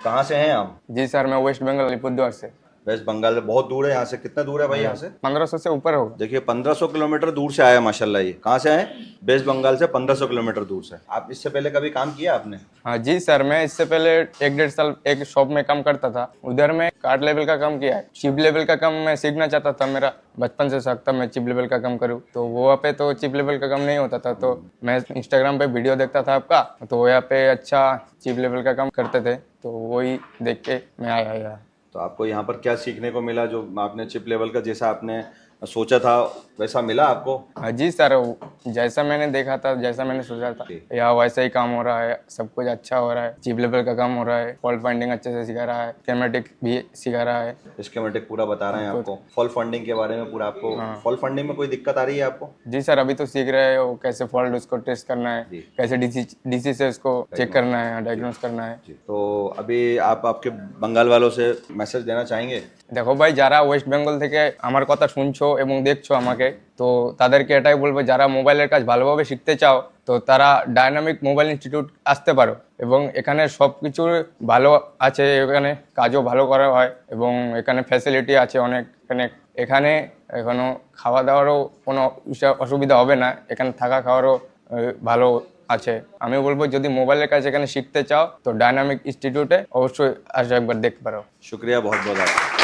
कहाँ से हैं आप? जी सर, मैं वेस्ट बंगाल अलीपुरद्वार से। वेस्ट बंगाल में बहुत दूर है यहाँ से, कितना दूर है भाई यहाँ से? 1500 से ऊपर होगा। देखिए 1500 किलोमीटर दूर से आया माशाल्लाह। ये कहाँ से आए? वेस्ट बंगाल से 1500 किलोमीटर दूर से। आप इससे पहले कभी काम किया आपने? हाँ जी सर, मैं इससे पहले 1-1.5 साल एक शॉप में काम करता था। उधर मैं कार्ड लेवल का काम किया है। चिप लेवल का काम मैं सीखना चाहता था, मेरा बचपन से शौक था मैं चिप लेवल का काम करूँ। तो वहाँ पे तो चिप लेवल का काम नहीं होता था, तो मैं इंस्टाग्राम पे वीडियो देखता था आपका, तो वहाँ पे अच्छा चिप लेवल का काम करते थे, तो वही देख के मैं आया यहाँ। तो आपको यहाँ पर क्या सीखने को मिला? जो आपने चिप लेवल का जैसा आपने सोचा था वैसा मिला आपको? हाँ जी सर, जैसा मैंने देखा था, जैसा मैंने सोचा था, यहाँ वैसा ही काम हो रहा है। सब कुछ अच्छा हो रहा है, चिप लेवल का काम हो रहा है, फॉल्ट फाइंडिंग अच्छे से सिखा रहा है, स्कीमेटिक भी सिखा रहा है। स्कीमेटिक पूरा बता रहे हैं आपको, फॉल फंडिंग के बारे में पूरा आपको। फॉल फंडिंग में कोई दिक्कत आ रही है आपको? जी सर, अभी तो सीख रहे हैं वो कैसे फॉल्ट उसको टेस्ट करना है, कैसे डीसी से उसको चेक करना है, डायग्नोस करना है। तो अभी आप आपके बंगाल वालों से मैसेज देना चाहेंगे? দেখো ভাই, যারা ওয়েস্ট বেঙ্গল থেকে আমার কথা শুনছো এবং দেখছো আমাকে, তো তাদেরকে এটাই বলবো, যারা মোবাইলের কাজ ভালোভাবে শিখতে চাও তো তারা ডায়নামিক মোবাইল ইনস্টিটিউট আসতে পারো। এবং এখানে সব কিছু ভালো আছে, এখানে কাজও ভালো করা হয় এবং এখানে ফ্যাসিলিটি আছে অনেক। এখানে এখনো খাওয়া দাওয়ারও কোনো অসুবিধা হবে না, এখানে থাকা খাওয়ারও ভালো আছে। আমি বলবো যদি মোবাইলের কাজ এখানে শিখতে চাও তো ডায়নামিক ইনস্টিটিউটে অবশ্যই আসো, একবার দেখতে পারো। शुक्रिया बहुत बहुत आपका।